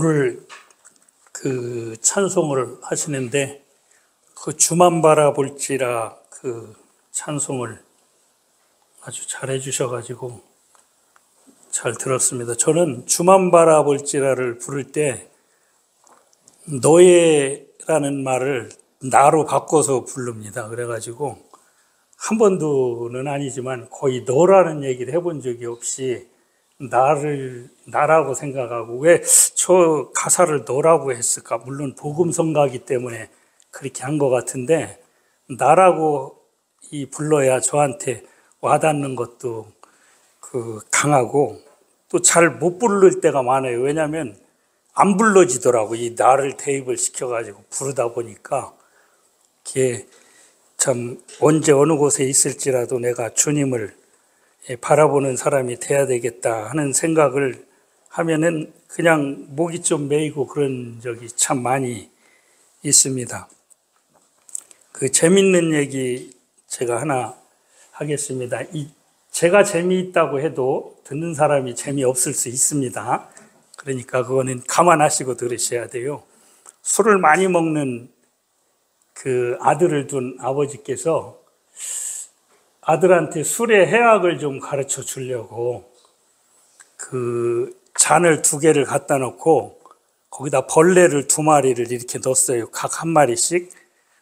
오늘 그 찬송을 하시는데 그 주만 바라볼지라 그 찬송을 아주 잘해 주셔가지고 잘 들었습니다. 저는 주만 바라볼지라를 부를 때 너의라는 말을 나로 바꿔서 부릅니다. 그래가지고 한 번도는 아니지만 거의 너라는 얘기를 해본 적이 없이 나라고 생각하고 왜 저 가사를 너라고 했을까? 물론 복음성가기 때문에 그렇게 한 것 같은데 나라고 불러야 저한테 와닿는 것도 강하고 또 잘 못 부를 때가 많아요. 왜냐하면 안 불러지더라고. 이 나를 대입을 시켜가지고 부르다 보니까 이게 참 언제 어느 곳에 있을지라도 내가 주님을 바라보는 사람이 돼야 되겠다 하는 생각을 하면은 그냥 목이 좀 메이고 그런 적이 참 많이 있습니다. 그 재밌는 얘기 제가 하나 하겠습니다. 제가 재미있다고 해도 듣는 사람이 재미없을 수 있습니다. 그러니까 그거는 감안하시고 들으셔야 돼요. 술을 많이 먹는 그 아들을 둔 아버지께서 아들한테 술의 해악을 좀 가르쳐 주려고 그 잔을 2개를 갖다 놓고 거기다 벌레를 2마리를 이렇게 넣었어요. 각 1마리씩.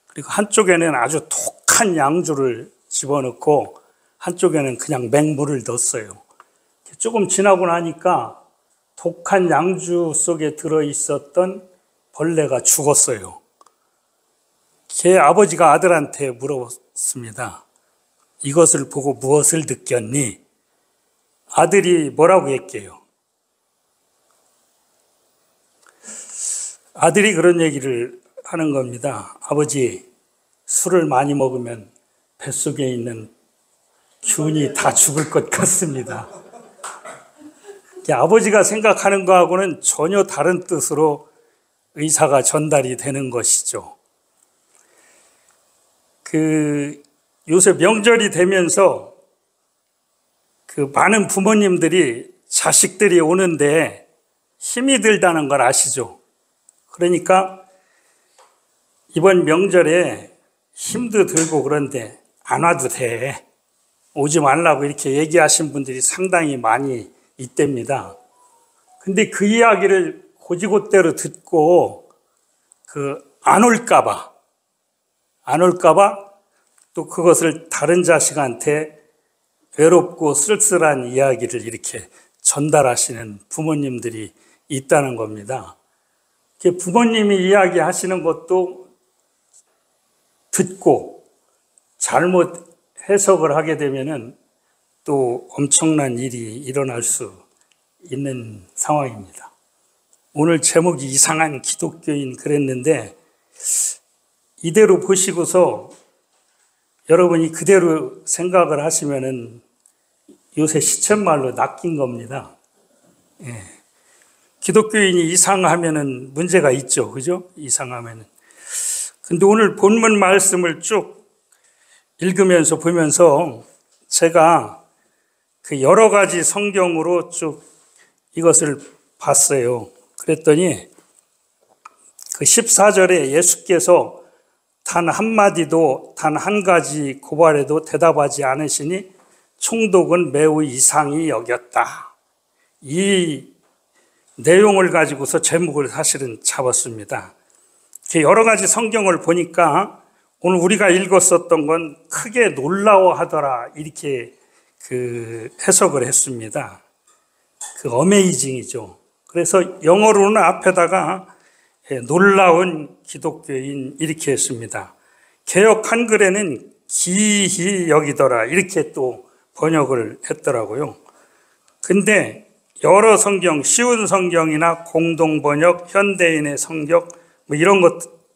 그리고 한쪽에는 아주 독한 양주를 집어넣고 한쪽에는 그냥 맹물을 넣었어요. 조금 지나고 나니까 독한 양주 속에 들어있었던 벌레가 죽었어요. 걔 아버지가 아들한테 물어봤습니다. 이것을 보고 무엇을 느꼈니? 아들이 뭐라고 했게요? 아들이 그런 얘기를 하는 겁니다. 아버지, 술을 많이 먹으면 뱃속에 있는 균이 다 죽을 것 같습니다. 아버지가 생각하는 거하고는 전혀 다른 뜻으로 의사가 전달이 되는 것이죠. 요새 명절이 되면서 많은 부모님들이 자식들이 오는데 힘이 들다는 걸 아시죠? 그러니까 이번 명절에 힘도 들고 그런데 안 와도 돼. 오지 말라고 이렇게 얘기하신 분들이 상당히 많이 있답니다. 근데 그 이야기를 곧이곧대로 듣고 안 올까봐 또 그것을 다른 자식한테 외롭고 쓸쓸한 이야기를 이렇게 전달하시는 부모님들이 있다는 겁니다. 부모님이 이야기하시는 것도 듣고 잘못 해석을 하게 되면은 또 엄청난 일이 일어날 수 있는 상황입니다. 오늘 제목이 이상한 기독교인 그랬는데 이대로 보시고서 여러분이 그대로 생각을 하시면은 요새 시쳇말로 낚인 겁니다. 예. 기독교인이 이상하면은 문제가 있죠. 그죠? 이상하면은. 근데 오늘 본문 말씀을 쭉 읽으면서 보면서 제가 여러 가지 성경으로 쭉 이것을 봤어요. 그랬더니 14절에 예수께서 단 한마디도 단 한 가지 고발에도 대답하지 않으시니 총독은 매우 이상히 여겼다. 이 내용을 가지고서 제목을 사실은 잡았습니다. 여러 가지 성경을 보니까 오늘 우리가 읽었었던 건 크게 놀라워하더라 이렇게 해석을 했습니다. 어메이징이죠. 그래서 영어로는 앞에다가 놀라운 기독교인 이렇게 했습니다. 개역 한글에는 기히 여기더라 이렇게 또 번역을 했더라고요. 근데 여러 성경, 쉬운 성경이나 공동번역, 현대인의 성경 이런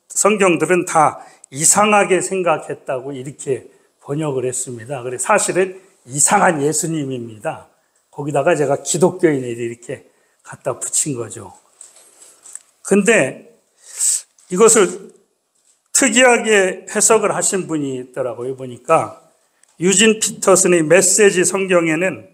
성경들은 다 이상하게 생각했다고 이렇게 번역을 했습니다. 그래서 사실은 이상한 예수님입니다. 거기다가 제가 기독교인을 이렇게 갖다 붙인 거죠. 근데 이것을 특이하게 해석을 하신 분이 있더라고요. 보니까 유진 피터슨의 메시지 성경에는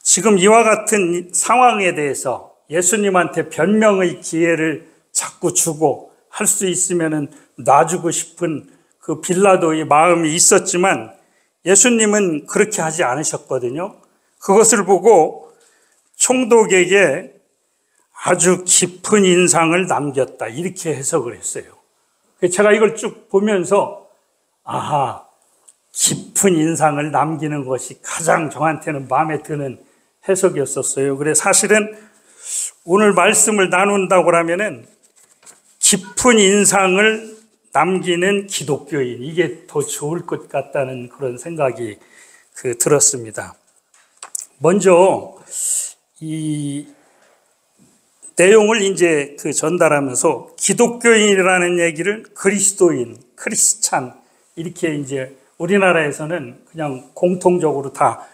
지금 이와 같은 상황에 대해서 예수님한테 변명의 기회를 자꾸 주고 할 수 있으면은 놔주고 싶은 그 빌라도의 마음이 있었지만 예수님은 그렇게 하지 않으셨거든요. 그것을 보고 총독에게 아주 깊은 인상을 남겼다, 이렇게 해석을 했어요. 제가 이걸 쭉 보면서 아하, 깊은 인상을 남기는 것이 가장 저한테는 마음에 드는 해석이었었어요. 그래서 사실은 오늘 말씀을 나눈다고 하면은 깊은 인상을 남기는 기독교인, 이게 더 좋을 것 같다는 그런 생각이 들었습니다. 먼저 이 내용을 이제 전달하면서 기독교인이라는 얘기를 그리스도인, 크리스찬, 이렇게 이제 우리나라에서는 그냥 공통적으로 다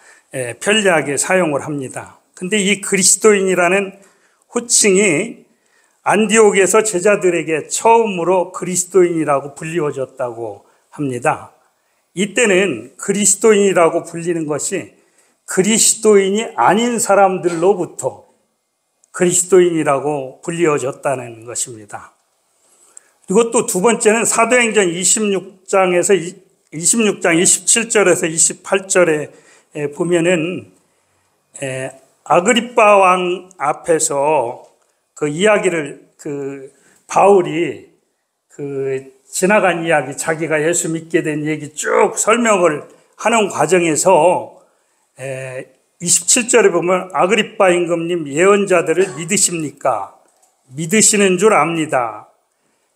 편리하게 사용을 합니다. 근데 이 그리스도인이라는 호칭이 안디옥에서 제자들에게 처음으로 그리스도인이라고 불리워졌다고 합니다. 이때는 그리스도인이라고 불리는 것이 그리스도인이 아닌 사람들로부터 그리스도인이라고 불리워졌다는 것입니다. 그리고 또 두 번째는 사도행전 26장 27절에서 28절에 보면은 아그리빠 왕 앞에서 그 이야기를 바울이 지나간 이야기, 자기가 예수 믿게 된 얘기 쭉 설명을 하는 과정에서 27절에 보면 아그리빠 임금님, 예언자들을 믿으십니까? 믿으시는 줄 압니다.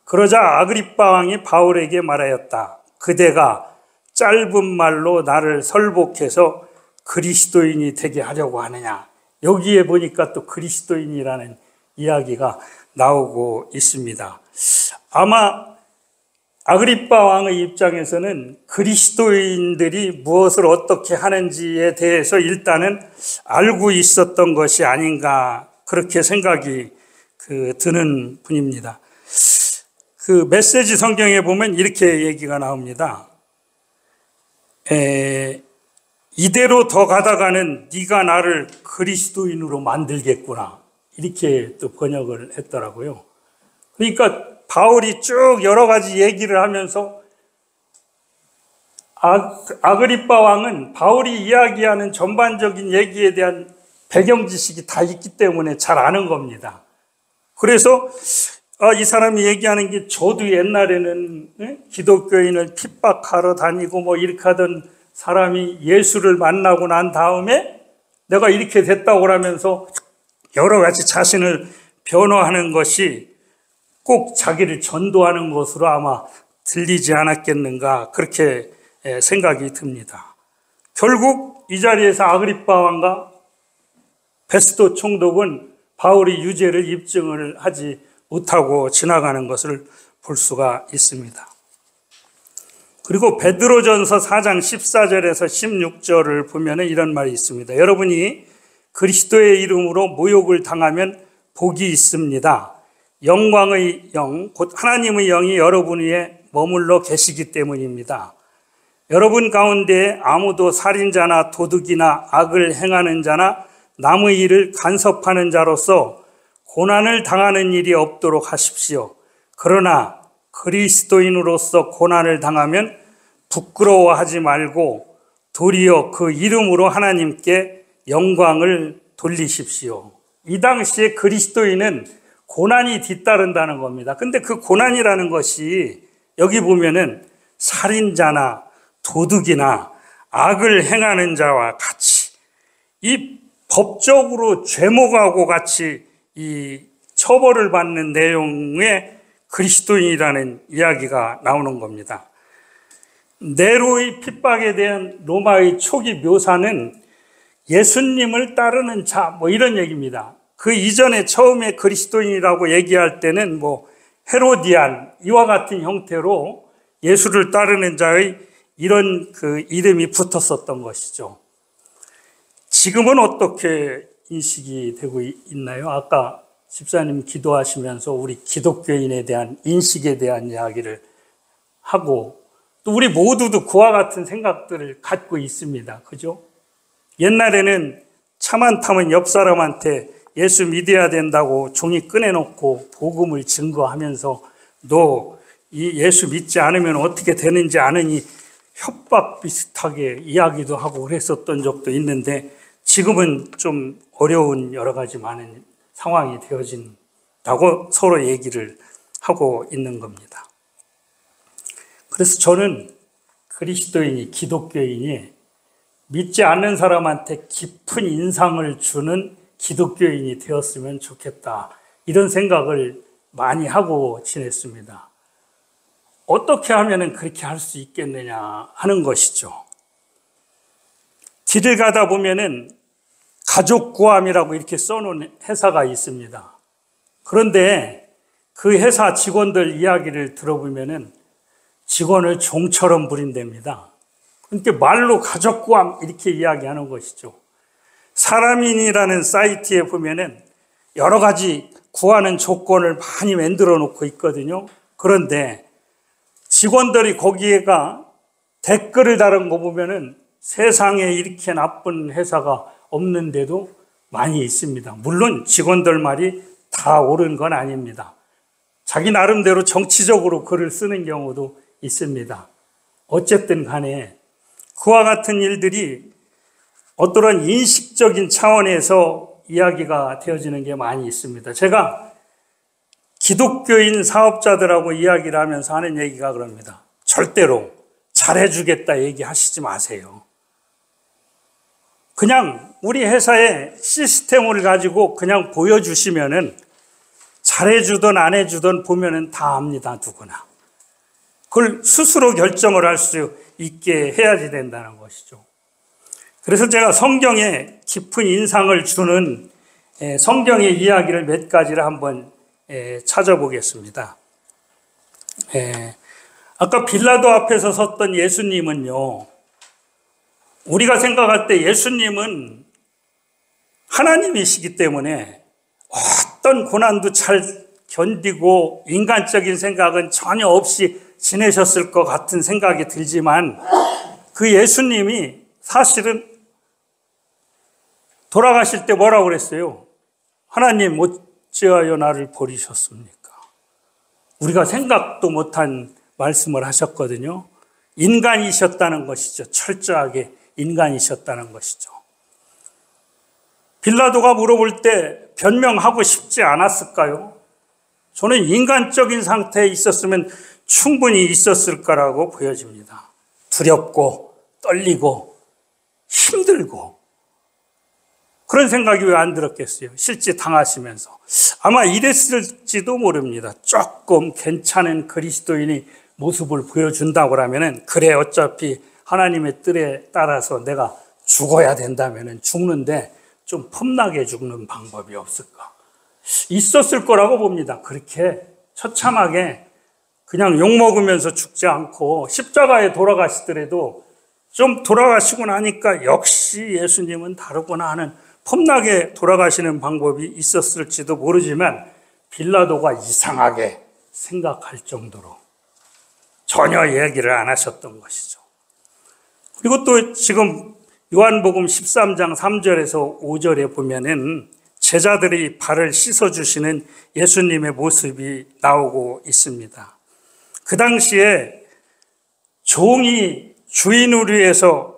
그러자 아그리빠 왕이 바울에게 말하였다. 그대가 짧은 말로 나를 설복해서 그리스도인이 되게 하려고 하느냐. 여기에 보니까 또 그리스도인이라는 이야기가 나오고 있습니다. 아마 아그리빠 왕의 입장에서는 그리스도인들이 무엇을 어떻게 하는지에 대해서 일단은 알고 있었던 것이 아닌가, 그렇게 생각이 드는 분입니다. 메시지 성경에 보면 이렇게 얘기가 나옵니다. 이대로 더 가다가는 네가 나를 그리스도인으로 만들겠구나, 이렇게 또 번역을 했더라고요. 그러니까 바울이 쭉 여러 가지 얘기를 하면서 아그리빠 왕은 바울이 이야기하는 전반적인 얘기에 대한 배경 지식이 다 있기 때문에 잘 아는 겁니다. 그래서 이 사람이 얘기하는 게, 저도 옛날에는 기독교인을 핍박하러 다니고 뭐 이렇게 하던 사람이 예수를 만나고 난 다음에 내가 이렇게 됐다고 하면서 여러 가지 자신을 변호하는 것이 꼭 자기를 전도하는 것으로 아마 들리지 않았겠는가, 그렇게 생각이 듭니다. 결국 이 자리에서 아그리빠 왕과 베스도 총독은 바울의 유죄를 입증을 하지 못하고 지나가는 것을 볼 수가 있습니다. 그리고 베드로전서 4장 14절에서 16절을 보면 이런 말이 있습니다. 여러분이 그리스도의 이름으로 모욕을 당하면 복이 있습니다. 영광의 영, 곧 하나님의 영이 여러분 위에 머물러 계시기 때문입니다. 여러분 가운데 아무도 살인자나 도둑이나 악을 행하는 자나 남의 일을 간섭하는 자로서 고난을 당하는 일이 없도록 하십시오. 그러나 그리스도인으로서 고난을 당하면 부끄러워하지 말고 도리어 그 이름으로 하나님께 영광을 돌리십시오. 이 당시에 그리스도인은 고난이 뒤따른다는 겁니다. 근데 그 고난이라는 것이 여기 보면은 살인자나 도둑이나 악을 행하는 자와 같이, 이 법적으로 죄목하고 같이 이 처벌을 받는 내용의 그리스도인이라는 이야기가 나오는 겁니다. 네로의 핍박에 대한 로마의 초기 묘사는 예수님을 따르는 자, 뭐 이런 얘기입니다. 그 이전에 처음에 그리스도인이라고 얘기할 때는 뭐 헤로디안, 이와 같은 형태로 예수를 따르는 자의 이런 그 이름이 붙었었던 것이죠. 지금은 어떻게 인식이 되고 있나요? 아까 집사님 기도하시면서 우리 기독교인에 대한 인식에 대한 이야기를 하고, 또 우리 모두도 그와 같은 생각들을 갖고 있습니다. 그죠? 옛날에는 차만 타면 옆 사람한테 예수 믿어야 된다고 종이 꺼내놓고 복음을 증거하면서 너 이 예수 믿지 않으면 어떻게 되는지 아느니 협박 비슷하게 이야기도 하고 그랬었던 적도 있는데 지금은 좀 어려운 여러 가지 많은 상황이 되어진다고 서로 얘기를 하고 있는 겁니다. 그래서 저는 그리스도인이, 기독교인이 믿지 않는 사람한테 깊은 인상을 주는 기독교인이 되었으면 좋겠다. 이런 생각을 많이 하고 지냈습니다. 어떻게 하면 그렇게 할 수 있겠느냐 하는 것이죠. 길을 가다 보면은 가족구함이라고 이렇게 써놓은 회사가 있습니다. 그런데 그 회사 직원들 이야기를 들어보면은 직원을 종처럼 부린답니다. 그러니까 말로 가족구함 이렇게 이야기하는 것이죠. 사람인이라는 사이트에 보면은 여러 가지 구하는 조건을 많이 만들어 놓고 있거든요. 그런데 직원들이 거기에가 댓글을 다른 거 보면은 세상에 이렇게 나쁜 회사가 없는데도 많이 있습니다. 물론 직원들 말이 다 옳은 건 아닙니다. 자기 나름대로 정치적으로 글을 쓰는 경우도 있습니다. 어쨌든 간에 그와 같은 일들이 어떠한 인식적인 차원에서 이야기가 되어지는 게 많이 있습니다. 제가 기독교인 사업자들하고 이야기를 하면서 하는 얘기가 그럽니다. 절대로 잘해주겠다 얘기하시지 마세요. 그냥 우리 회사의 시스템을 가지고 그냥 보여주시면은 잘해주든 안 해주든 보면은 다 압니다, 누구나. 그걸 스스로 결정을 할 수 있게 해야지 된다는 것이죠. 그래서 제가 성경에 깊은 인상을 주는 성경의 이야기를 몇 가지를 한번 찾아보겠습니다. 아까 빌라도 앞에서 섰던 예수님은요, 우리가 생각할 때 예수님은 하나님이시기 때문에 어떤 고난도 잘 견디고 인간적인 생각은 전혀 없이 지내셨을 것 같은 생각이 들지만 그 예수님이 사실은 돌아가실 때 뭐라고 그랬어요? 하나님 어찌하여 나를 버리셨습니까? 우리가 생각도 못한 말씀을 하셨거든요. 인간이셨다는 것이죠. 철저하게 인간이셨다는 것이죠. 빌라도가 물어볼 때 변명하고 싶지 않았을까요? 저는 인간적인 상태에 있었으면 충분히 있었을 거라고 보여집니다. 두렵고 떨리고 힘들고 그런 생각이 왜 안 들었겠어요? 실제 당하시면서. 아마 이랬을지도 모릅니다. 조금 괜찮은 그리스도인의 모습을 보여준다고 하면은 그래 어차피 하나님의 뜻에 따라서 내가 죽어야 된다면은 죽는데 좀 폼나게 죽는 방법이 없을까? 있었을 거라고 봅니다. 그렇게 처참하게 그냥 욕먹으면서 죽지 않고 십자가에 돌아가시더라도 좀 돌아가시고 나니까 역시 예수님은 다르구나 하는 폼나게 돌아가시는 방법이 있었을지도 모르지만 빌라도가 이상하게 생각할 정도로 전혀 얘기를 안 하셨던 것이죠. 그리고 또 지금 요한복음 13장 3절에서 5절에 보면은 제자들이 발을 씻어주시는 예수님의 모습이 나오고 있습니다. 그 당시에 종이 주인을 위해서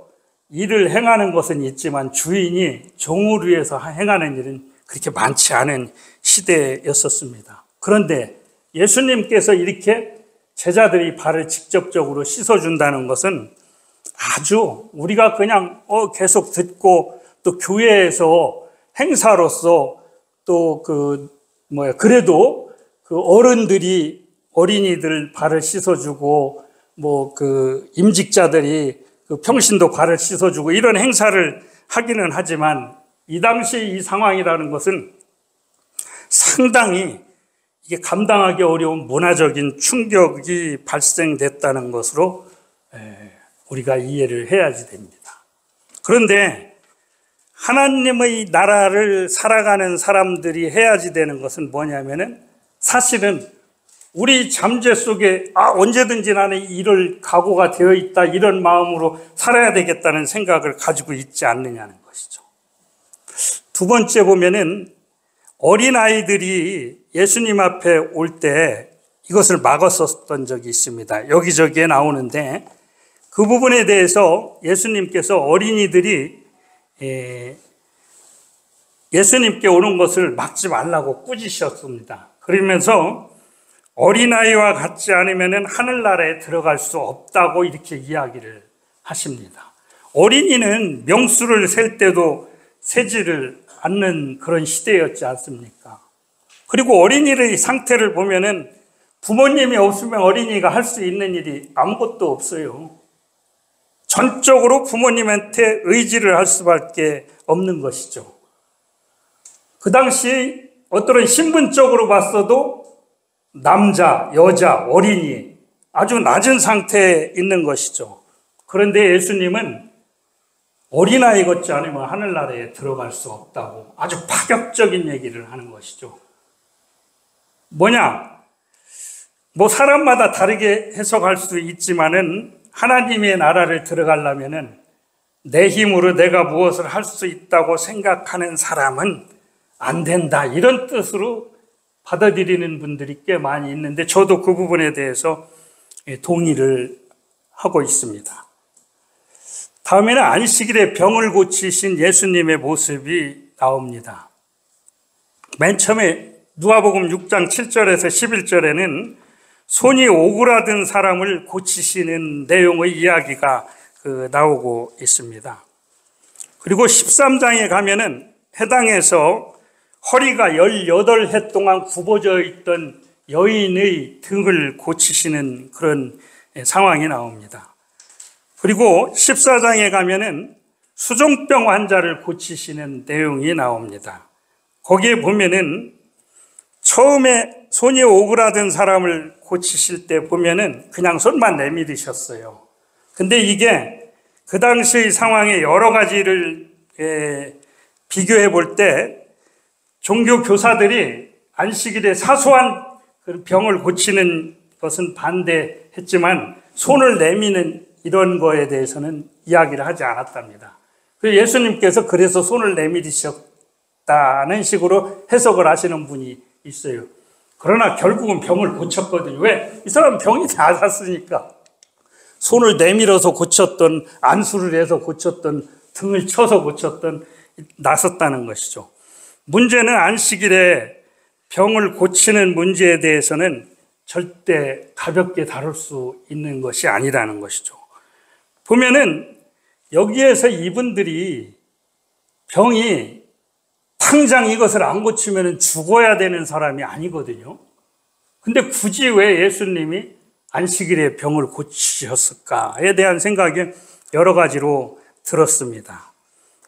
일을 행하는 것은 있지만 주인이 종을 위해서 행하는 일은 그렇게 많지 않은 시대였었습니다. 그런데 예수님께서 이렇게 제자들이 발을 직접적으로 씻어준다는 것은 아주 우리가 그냥 계속 듣고 또 교회에서 행사로서 또 그래도 그 어른들이 어린이들 발을 씻어주고 임직자들이 그 평신도 발을 씻어주고 이런 행사를 하기는 하지만 이 당시 이 상황이라는 것은 상당히 이게 감당하기 어려운 문화적인 충격이 발생됐다는 것으로 우리가 이해를 해야지 됩니다. 그런데 하나님의 나라를 살아가는 사람들이 해야지 되는 것은 뭐냐면은 사실은 우리 잠재 속에 언제든지 나는 이럴 각오가 되어 있다 이런 마음으로 살아야 되겠다는 생각을 가지고 있지 않느냐는 것이죠. 두 번째 보면은 어린아이들이 예수님 앞에 올 때 이것을 막았었던 적이 있습니다. 여기저기에 나오는데 그 부분에 대해서 예수님께서 어린이들이 예수님께 오는 것을 막지 말라고 꾸짖으셨습니다. 그러면서 어린아이와 같지 않으면 하늘나라에 들어갈 수 없다고 이렇게 이야기를 하십니다. 어린이는 명수를 셀 때도 세지를 않는 그런 시대였지 않습니까? 그리고 어린이의 상태를 보면은 부모님이 없으면 어린이가 할 수 있는 일이 아무것도 없어요. 전적으로 부모님한테 의지를 할 수밖에 없는 것이죠. 그 당시 어떤 신분적으로 봤어도 남자, 여자, 어린이 아주 낮은 상태에 있는 것이죠. 그런데 예수님은 어린아이 같지 않으면 하늘나라에 들어갈 수 없다고 아주 파격적인 얘기를 하는 것이죠. 뭐냐? 사람마다 다르게 해석할 수 있지만은 하나님의 나라를 들어가려면은 내 힘으로 내가 무엇을 할 수 있다고 생각하는 사람은 안 된다. 이런 뜻으로 받아들이는 분들이 꽤 많이 있는데 저도 그 부분에 대해서 동의를 하고 있습니다. 다음에는 안식일에 병을 고치신 예수님의 모습이 나옵니다. 맨 처음에 누가복음 6장 7절에서 11절에는 손이 오그라든 사람을 고치시는 내용의 이야기가 나오고 있습니다. 그리고 13장에 가면은 해당에서 허리가 18해 동안 굽어져 있던 여인의 등을 고치시는 그런 상황이 나옵니다. 그리고 14장에 가면은 수종병 환자를 고치시는 내용이 나옵니다. 거기에 보면은 처음에 손이 오그라든 사람을 고치실 때 보면은 그냥 손만 내밀으셨어요. 근데 이게 그 당시의 상황에 여러 가지를 비교해 볼 때 종교 교사들이 안식일에 사소한 병을 고치는 것은 반대했지만 손을 내미는 이런 거에 대해서는 이야기를 하지 않았답니다. 예수님께서 그래서 손을 내밀으셨다는 식으로 해석을 하시는 분이 있어요. 그러나 결국은 병을 고쳤거든요. 왜? 이 사람은 병이 나았으니까. 손을 내밀어서 고쳤던, 안수를 해서 고쳤던, 등을 쳐서 고쳤던, 나섰다는 것이죠. 문제는 안식일에 병을 고치는 문제에 대해서는 절대 가볍게 다룰 수 있는 것이 아니라는 것이죠. 보면은 여기에서 이분들이 병이 당장 이것을 안 고치면 죽어야 되는 사람이 아니거든요. 근데 굳이 왜 예수님이 안식일에 병을 고치셨을까에 대한 생각이 여러 가지로 들었습니다.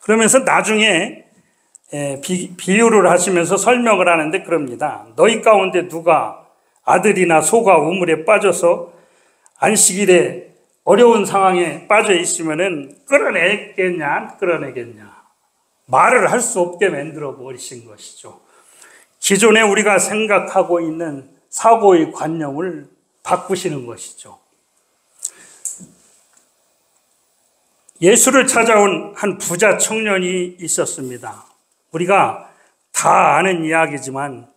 그러면서 나중에 비유를 하시면서 설명을 하는데 그럽니다. 너희 가운데 누가 아들이나 소가 우물에 빠져서 안식일에 어려운 상황에 빠져 있으면은 끌어내겠냐, 안 끌어내겠냐. 말을 할 수 없게 만들어 버리신 것이죠. 기존에 우리가 생각하고 있는 사고의 관념을 바꾸시는 것이죠. 예수를 찾아온 한 부자 청년이 있었습니다. 우리가 다 아는 이야기지만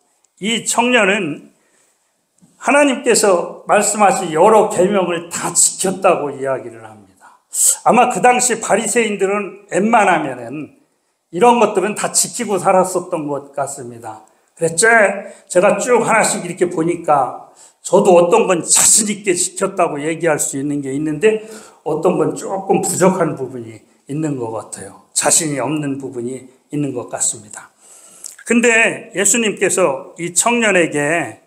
이 청년은 하나님께서 말씀하신 여러 계명을 다 지켰다고 이야기를 합니다. 아마 그 당시 바리새인들은 웬만하면은 이런 것들은 다 지키고 살았었던 것 같습니다. 그래서 제가 쭉 하나씩 이렇게 보니까 저도 어떤 건 자신 있게 지켰다고 얘기할 수 있는 게 있는데 어떤 건 조금 부족한 부분이 있는 것 같아요. 자신이 없는 부분이 있는 것 같습니다. 근데 예수님께서 이 청년에게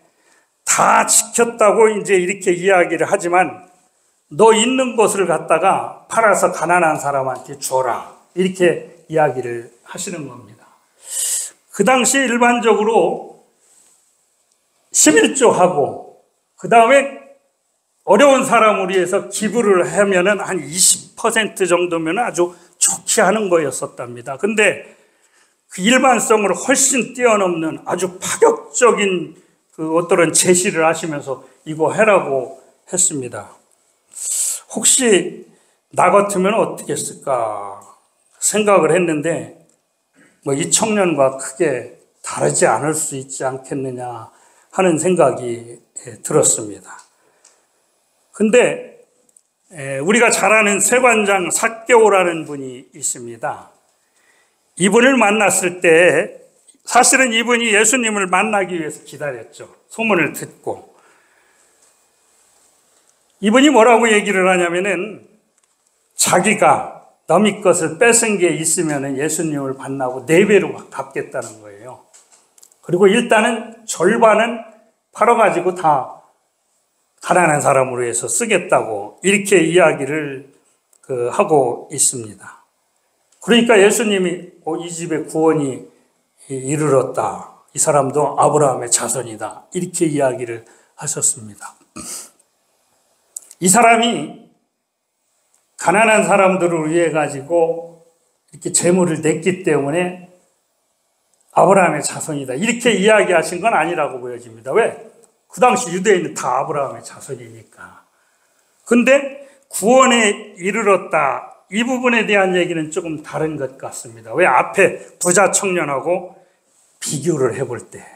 다 지켰다고 이제 이렇게 이야기를 하지만 너 있는 것을 갖다가 팔아서 가난한 사람한테 줘라. 이렇게 이야기를 하시는 겁니다. 그 당시 일반적으로 11조하고 그 다음에 어려운 사람을 위해서 기부를 하면은 한 20% 정도면 아주 좋게 하는 거였었답니다. 근데 그 일반성을 훨씬 뛰어넘는 아주 파격적인 그 어떤 제시를 하시면서 이거 해라고 했습니다. 혹시 나 같으면 어떻게 했을까 생각을 했는데 이 청년과 크게 다르지 않을 수 있지 않겠느냐 하는 생각이 들었습니다. 근데 우리가 잘 아는 세관장 삭개오라는 분이 있습니다. 이분을 만났을 때 사실은 이분이 예수님을 만나기 위해서 기다렸죠. 소문을 듣고. 이분이 뭐라고 얘기를 하냐면은 자기가 남의 것을 뺏은 게 있으면 예수님을 만나고 4배로 갚겠다는 거예요. 그리고 일단은 절반은 팔아가지고 다 가난한 사람으로 해서 쓰겠다고 이렇게 이야기를 하고 있습니다. 그러니까 예수님이 이 집에 구원이 이르렀다. 이 사람도 아브라함의 자손이다. 이렇게 이야기를 하셨습니다. 이 사람이 가난한 사람들을 위해 가지고 이렇게 재물을 냈기 때문에 아브라함의 자손이다. 이렇게 이야기하신 건 아니라고 보여집니다. 왜? 그 당시 유대인은 다 아브라함의 자손이니까. 근데 구원에 이르렀다. 이 부분에 대한 얘기는 조금 다른 것 같습니다. 왜? 앞에 부자 청년하고 비교를 해볼 때.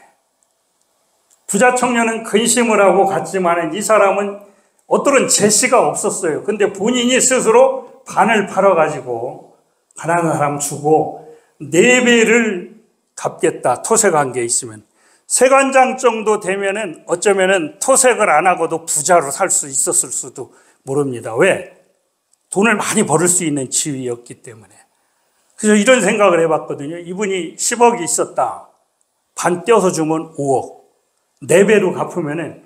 부자 청년은 근심을 하고 갔지만 이 사람은 어떤 제시가 없었어요. 근데 본인이 스스로 반을 팔아가지고 가난한 사람 주고 4배를 갚겠다. 토색한 게 있으면. 세관장 정도 되면은 어쩌면은 토색을 안 하고도 부자로 살 수 있었을 수도 모릅니다. 왜? 돈을 많이 벌을 수 있는 지위였기 때문에. 그래서 이런 생각을 해봤거든요. 이분이 10억이 있었다. 반 떼어서 주면 5억. 4배로 갚으면은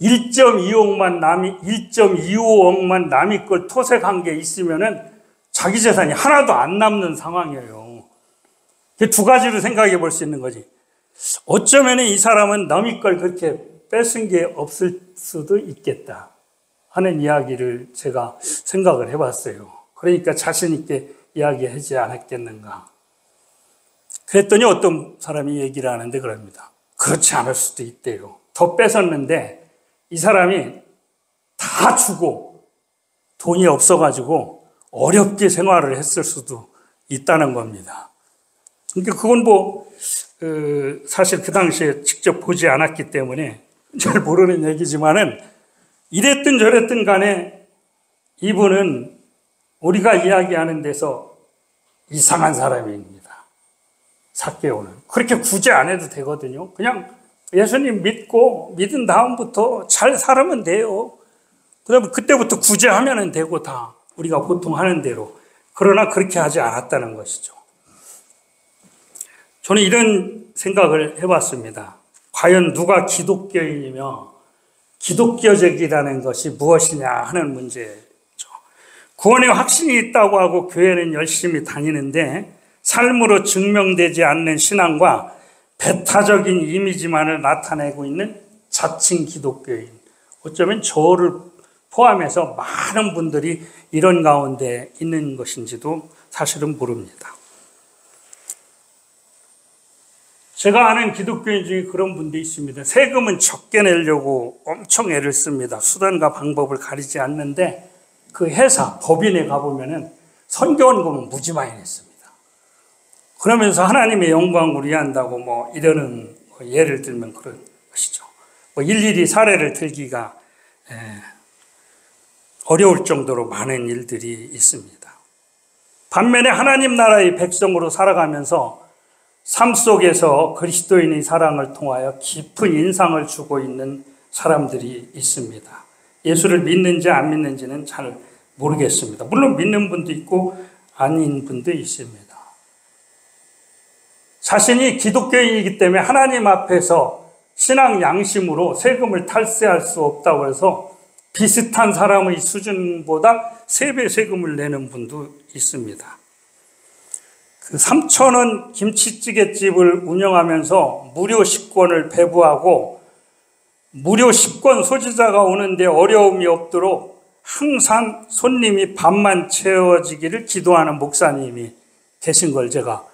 1.25억만 남의 걸 토색한 게 있으면은 자기 재산이 하나도 안 남는 상황이에요. 두 가지로 생각해 볼 수 있는 거지. 어쩌면 이 사람은 남의 걸 그렇게 뺏은 게 없을 수도 있겠다 하는 이야기를 제가 생각을 해봤어요. 그러니까 자신 있게 이야기하지 않았겠는가. 그랬더니 어떤 사람이 얘기를 하는데 그럽니다. 그렇지 않을 수도 있대요. 더 뺏었는데 이 사람이 다 주고 돈이 없어가지고 어렵게 생활을 했을 수도 있다는 겁니다. 그러니까 그건 사실 그 당시에 직접 보지 않았기 때문에 잘 모르는 얘기지만은 이랬든 저랬든 간에 이분은 우리가 이야기하는 데서 이상한 사람입니다. 삭개오는. 그렇게 구제 안 해도 되거든요. 그냥 예수님 믿고 믿은 다음부터 잘 살면 돼요. 그다음에 그때부터 구제하면 되고 다 우리가 보통 하는 대로. 그러나 그렇게 하지 않았다는 것이죠. 저는 이런 생각을 해봤습니다. 과연 누가 기독교인이며 기독교적이라는 것이 무엇이냐 하는 문제죠. 구원의 확신이 있다고 하고 교회는 열심히 다니는데 삶으로 증명되지 않는 신앙과 배타적인 이미지만을 나타내고 있는 자칭 기독교인. 어쩌면 저를 포함해서 많은 분들이 이런 가운데 있는 것인지도 사실은 모릅니다. 제가 아는 기독교인 중에 그런 분도 있습니다. 세금은 적게 내려고 엄청 애를 씁니다. 수단과 방법을 가리지 않는데 그 회사, 법인에 가보면은 선교원금은 무지 많이 냈습니다. 그러면서 하나님의 영광을 위한다고 이러는 예를 들면 그런 것이죠. 일일이 사례를 들기가 어려울 정도로 많은 일들이 있습니다. 반면에 하나님 나라의 백성으로 살아가면서 삶 속에서 그리스도인의 사랑을 통하여 깊은 인상을 주고 있는 사람들이 있습니다. 예수를 믿는지 안 믿는지는 잘 모르겠습니다. 물론 믿는 분도 있고 아닌 분도 있습니다. 자신이 기독교인이기 때문에 하나님 앞에서 신앙 양심으로 세금을 탈세할 수 없다고 해서 비슷한 사람의 수준보다 3배 세금을 내는 분도 있습니다. 3,000원 김치찌개집을 운영하면서 무료 식권을 배부하고 무료 식권 소지자가 오는데 어려움이 없도록 항상 손님이 밥만 채워지기를 기도하는 목사님이 계신 걸 제가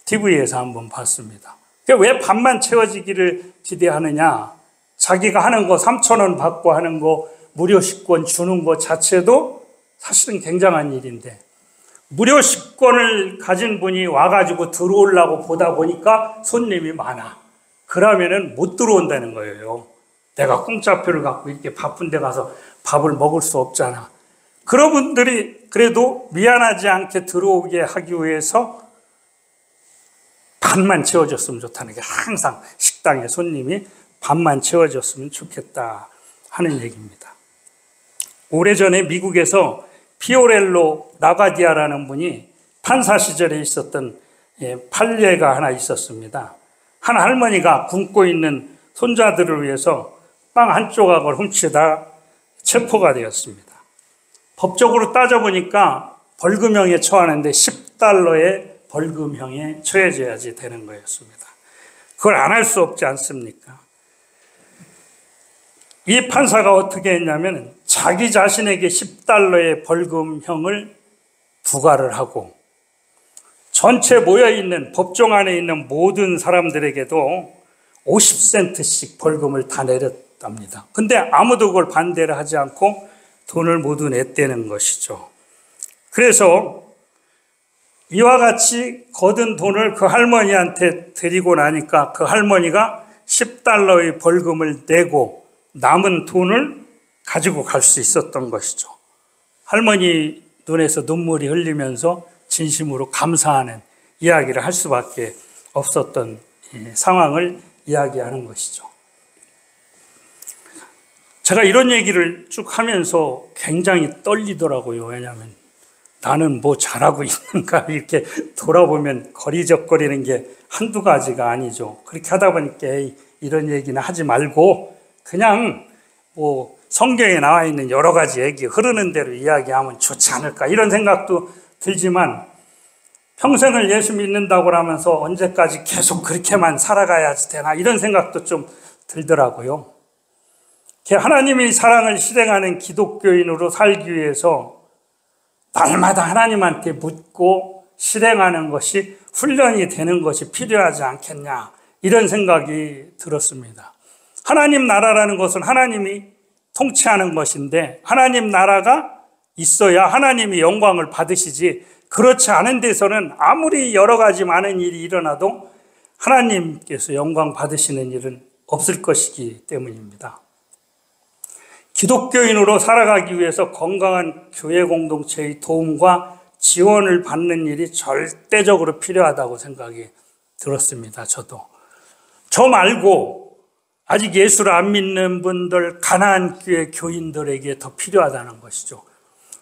TV에서 한번 봤습니다. 왜 밥만 채워지기를 기대하느냐? 자기가 하는 거 3,000원 받고 하는 거 무료 식권 주는 거 자체도 사실은 굉장한 일인데 무료 식권을 가진 분이 와가지고 들어오려고 보다 보니까 손님이 많아. 그러면은 못 들어온다는 거예요. 내가 공짜표를 갖고 이렇게 바쁜 데 가서 밥을 먹을 수 없잖아. 그런 분들이 그래도 미안하지 않게 들어오게 하기 위해서 반만 채워줬으면 좋다는 게, 항상 식당에 손님이 반만 채워줬으면 좋겠다 하는 얘기입니다. 오래전에 미국에서 피오렐로 라가디아라는 분이 판사 시절에 있었던 판례가 하나 있었습니다. 한 할머니가 굶고 있는 손자들을 위해서 빵 한 조각을 훔치다 체포가 되었습니다. 법적으로 따져보니까 벌금형에 처하는데 $10의 벌금형에 처해져야지 되는 거였습니다. 그걸 안 할 수 없지 않습니까? 이 판사가 어떻게 했냐면 자기 자신에게 $10의 벌금형을 부과를 하고 전체 모여있는 법정 안에 있는 모든 사람들에게도 50센트씩 벌금을 다 내렸답니다. 근데 아무도 그걸 반대를 하지 않고 돈을 모두 냈다는 것이죠. 그래서 이와 같이 거둔 돈을 그 할머니한테 드리고 나니까 그 할머니가 $10의 벌금을 내고 남은 돈을 가지고 갈 수 있었던 것이죠. 할머니 눈에서 눈물이 흘리면서 진심으로 감사하는 이야기를 할 수밖에 없었던 상황을 이야기하는 것이죠. 제가 이런 얘기를 쭉 하면서 굉장히 떨리더라고요. 왜냐하면 나는 뭐 잘하고 있는가 이렇게 돌아보면 거리적거리는 게 한두 가지가 아니죠. 그렇게 하다 보니까 이런 얘기는 하지 말고 그냥 뭐 성경에 나와 있는 여러 가지 얘기 흐르는 대로 이야기하면 좋지 않을까 이런 생각도 들지만, 평생을 예수 믿는다고 하면서 언제까지 계속 그렇게만 살아가야지 되나 이런 생각도 좀 들더라고요. 하나님의 사랑을 실행하는 기독교인으로 살기 위해서 날마다 하나님한테 묻고 실행하는 것이 훈련이 되는 것이 필요하지 않겠냐 이런 생각이 들었습니다. 하나님 나라라는 것은 하나님이 통치하는 것인데 하나님 나라가 있어야 하나님이 영광을 받으시지, 그렇지 않은 데서는 아무리 여러 가지 많은 일이 일어나도 하나님께서 영광 받으시는 일은 없을 것이기 때문입니다. 기독교인으로 살아가기 위해서 건강한 교회 공동체의 도움과 지원을 받는 일이 절대적으로 필요하다고 생각이 들었습니다. 저 말고 아직 예수를 안 믿는 분들, 가나안 교회 교인들에게 더 필요하다는 것이죠.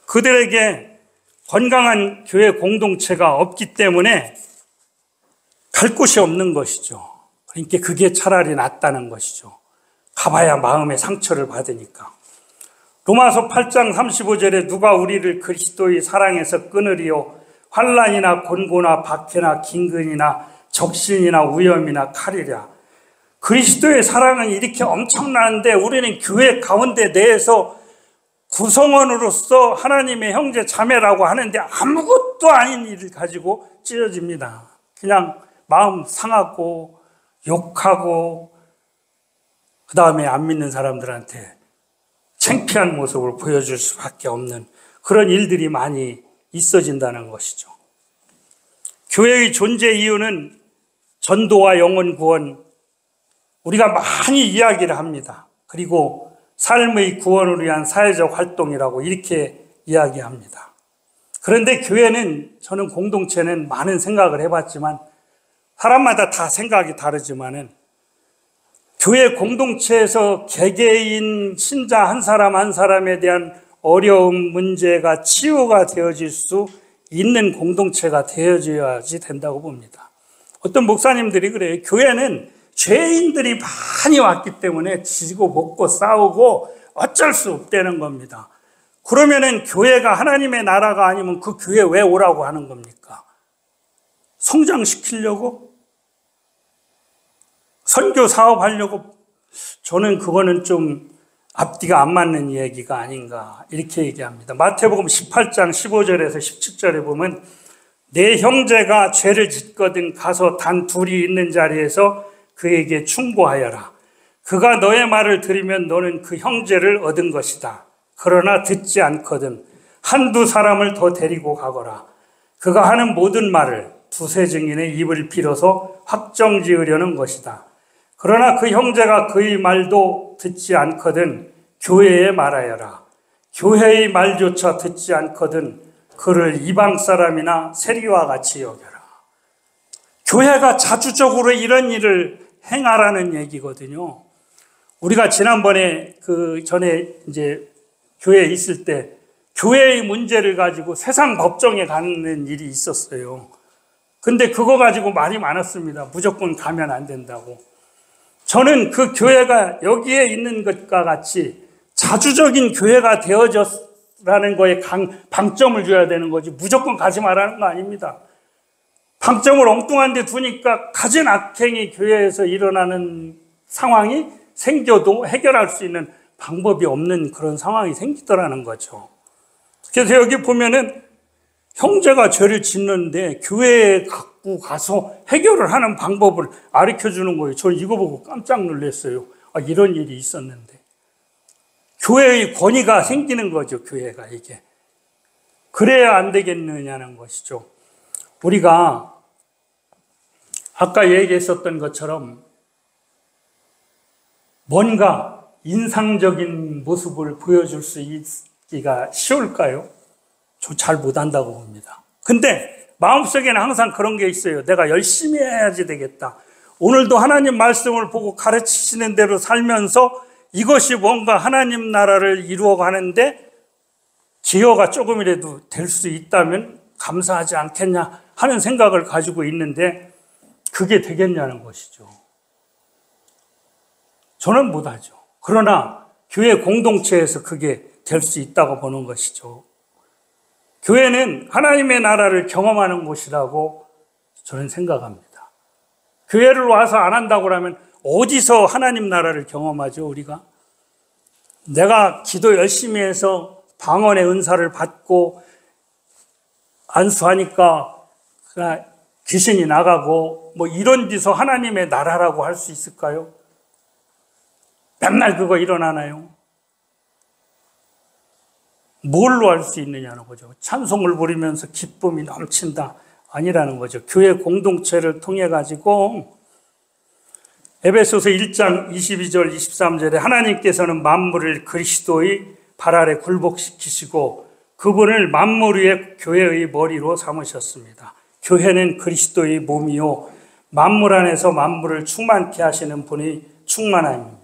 그들에게 건강한 교회 공동체가 없기 때문에 갈 곳이 없는 것이죠. 그러니까 그게 차라리 낫다는 것이죠. 가봐야 마음의 상처를 받으니까. 로마서 8장 35절에 누가 우리를 그리스도의 사랑에서 끊으리요? 환난이나 곤고나 박해나 긴근이나 적신이나 위험이나 칼이랴. 그리스도의 사랑은 이렇게 엄청나는데 우리는 교회 가운데 내에서 구성원으로서 하나님의 형제 자매라고 하는데 아무것도 아닌 일을 가지고 찢어집니다. 그냥 마음 상하고 욕하고 그 다음에 안 믿는 사람들한테 창피한 모습을 보여줄 수밖에 없는 그런 일들이 많이 있어진다는 것이죠. 교회의 존재 이유는 전도와 영혼 구원, 우리가 많이 이야기를 합니다. 그리고 삶의 구원을 위한 사회적 활동이라고 이렇게 이야기합니다. 그런데 교회는, 저는 공동체는 많은 생각을 해봤지만 사람마다 다 생각이 다르지만은 교회 공동체에서 개개인 신자 한 사람 한 사람에 대한 어려움, 문제가 치유가 되어질 수 있는 공동체가 되어져야지 된다고 봅니다. 어떤 목사님들이 그래요. 교회는 죄인들이 많이 왔기 때문에 지고 먹고 싸우고 어쩔 수 없다는 겁니다. 그러면은 교회가 하나님의 나라가 아니면 그 교회 왜 오라고 하는 겁니까? 성장시키려고? 선교 사업하려고? 저는 그거는 좀 앞뒤가 안 맞는 얘기가 아닌가 이렇게 얘기합니다. 마태복음 18장 15절에서 17절에 보면 내 형제가 죄를 짓거든 가서 단 둘이 있는 자리에서 그에게 충고하여라. 그가 너의 말을 들으면 너는 그 형제를 얻은 것이다. 그러나 듣지 않거든 한두 사람을 더 데리고 가거라. 그가 하는 모든 말을 두세 증인의 입을 빌어서 확정지으려는 것이다. 그러나 그 형제가 그의 말도 듣지 않거든 교회에 말하여라. 교회의 말조차 듣지 않거든 그를 이방 사람이나 세리와 같이 여겨라. 교회가 자주적으로 이런 일을 행하라는 얘기거든요. 우리가 지난번에 전에 이제 교회에 있을 때 교회의 문제를 가지고 세상 법정에 가는 일이 있었어요. 근데 그거 가지고 말이 많았습니다. 무조건 가면 안 된다고. 저는 그 교회가 여기에 있는 것과 같이 자주적인 교회가 되어졌라는 거에 방점을 줘야 되는 거지 무조건 가지 말라는 거 아닙니다. 방점을 엉뚱한 데 두니까 가진 악행이 교회에서 일어나는 상황이 생겨도 해결할 수 있는 방법이 없는 그런 상황이 생기더라는 거죠. 그래서 여기 보면은 형제가 죄를 짓는데 교회에 갖고 가서 해결을 하는 방법을 가르쳐 주는 거예요. 저는 이거 보고 깜짝 놀랐어요. 이런 일이 있었는데. 교회의 권위가 생기는 거죠, 교회가 이게. 그래야 안 되겠느냐는 것이죠. 우리가 아까 얘기했었던 것처럼 뭔가 인상적인 모습을 보여줄 수 있기가 쉬울까요? 저 잘 못한다고 봅니다. 근데 마음속에는 항상 그런 게 있어요. 내가 열심히 해야지 되겠다. 오늘도 하나님 말씀을 보고 가르치시는 대로 살면서 이것이 뭔가 하나님 나라를 이루어가는데 기여가 조금이라도 될 수 있다면 감사하지 않겠냐 하는 생각을 가지고 있는데 그게 되겠냐는 것이죠. 저는 못하죠. 그러나 교회 공동체에서 그게 될 수 있다고 보는 것이죠. 교회는 하나님의 나라를 경험하는 곳이라고 저는 생각합니다. 교회를 와서 안 한다고 하면 어디서 하나님 나라를 경험하죠, 우리가? 내가 기도 열심히 해서 방언의 은사를 받고 안수하니까 귀신이 나가고 뭐 이런 데서 하나님의 나라라고 할 수 있을까요? 맨날 그거 일어나나요? 뭘로 할 수 있느냐는 거죠. 찬송을 부르면서 기쁨이 넘친다 아니라는 거죠. 교회 공동체를 통해 가지고 에베소서 1장 22절 23절에 하나님께서는 만물을 그리스도의 발 아래 굴복시키시고 그분을 만물 위에 교회의 머리로 삼으셨습니다. 교회는 그리스도의 몸이요 만물 안에서 만물을 충만케 하시는 분이 충만함입니다.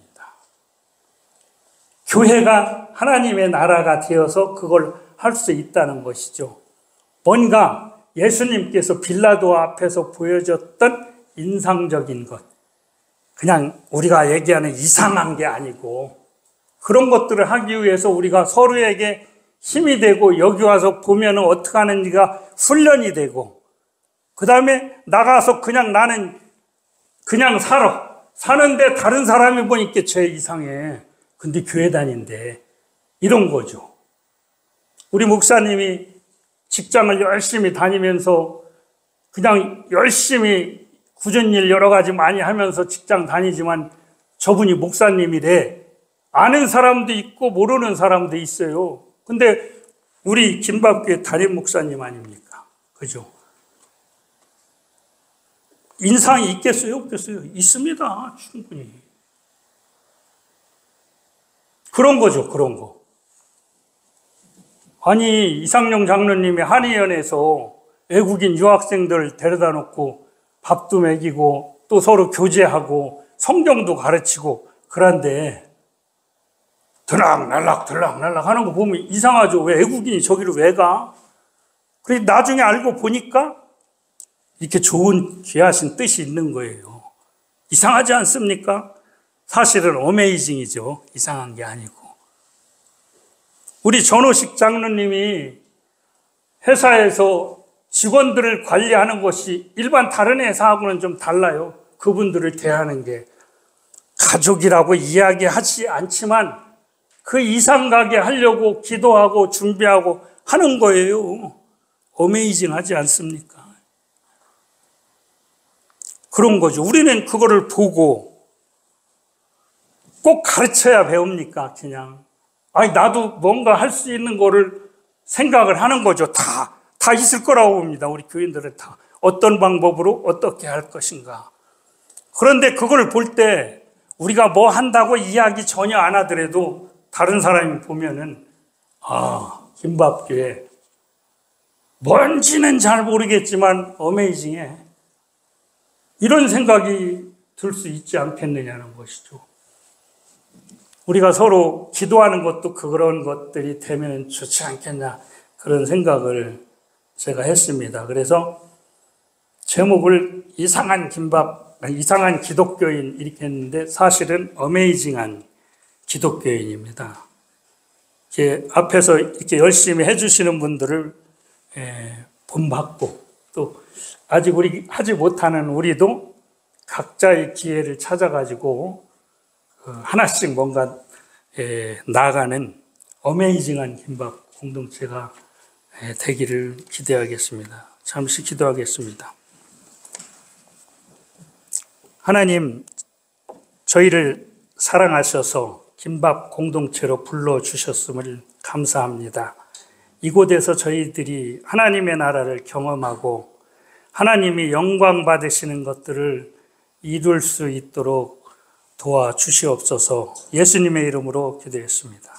교회가 하나님의 나라가 되어서 그걸 할 수 있다는 것이죠. 뭔가 예수님께서 빌라도 앞에서 보여줬던 인상적인 것, 그냥 우리가 얘기하는 이상한 게 아니고 그런 것들을 하기 위해서 우리가 서로에게 힘이 되고 여기 와서 보면 어떻게 하는지가 훈련이 되고 그 다음에 나가서 그냥 나는 그냥 사는데 다른 사람이 보니까 쟤 이상해. 근데 교회 다닌대. 이런 거죠. 우리 목사님이 직장을 열심히 다니면서 그냥 열심히 굳은 일 여러 가지 많이 하면서 직장 다니지만 저분이 목사님이래. 아는 사람도 있고 모르는 사람도 있어요. 근데 우리 김밥교회 담임 목사님 아닙니까? 그죠? 인상이 있겠어요? 없겠어요? 있습니다. 충분히. 그런 거죠, 그런 거. 아니, 이상용 장로님이 한의원에서 외국인 유학생들 데려다 놓고 밥도 먹이고 또 서로 교제하고 성경도 가르치고 그런데 들락날락 하는 거 보면 이상하죠. 왜 외국인이 저기를 왜 가? 그래서 나중에 알고 보니까 이렇게 좋은 귀하신 뜻이 있는 거예요. 이상하지 않습니까? 사실은 어메이징이죠. 이상한 게 아니고. 우리 전호식 장로님이 회사에서 직원들을 관리하는 것이 일반 다른 회사하고는 좀 달라요. 그분들을 대하는 게. 가족이라고 이야기하지 않지만 그 이상 가게 하려고 기도하고 준비하고 하는 거예요. 어메이징하지 않습니까? 그런 거죠. 우리는 그거를 보고 꼭 가르쳐야 배웁니까? 그냥. 아니, 나도 뭔가 할 수 있는 거를 생각을 하는 거죠. 다 있을 거라고 봅니다. 우리 교인들은 다 어떤 방법으로 어떻게 할 것인가. 그런데 그걸 볼 때 우리가 뭐 한다고 이야기 전혀 안 하더라도 다른 사람이 보면은 김밥교회 뭔지는 잘 모르겠지만 어메이징해. 이런 생각이 들 수 있지 않겠느냐는 것이죠. 우리가 서로 기도하는 것도 그런 것들이 되면 좋지 않겠냐, 그런 생각을 제가 했습니다. 그래서 제목을 이상한 기독교인 이렇게 했는데 사실은 어메이징한 기독교인입니다. 이렇게 앞에서 이렇게 열심히 해주시는 분들을 본받고, 또 아직 우리 하지 못하는 우리도 각자의 기회를 찾아가지고 하나씩 뭔가 나아가는 어메이징한 김밥 공동체가 되기를 기대하겠습니다. 잠시 기도하겠습니다. 하나님, 저희를 사랑하셔서 김밥 공동체로 불러주셨음을 감사합니다. 이곳에서 저희들이 하나님의 나라를 경험하고 하나님이 영광 받으시는 것들을 이룰 수 있도록 도와주시옵소서. 예수님의 이름으로 기도했습니다.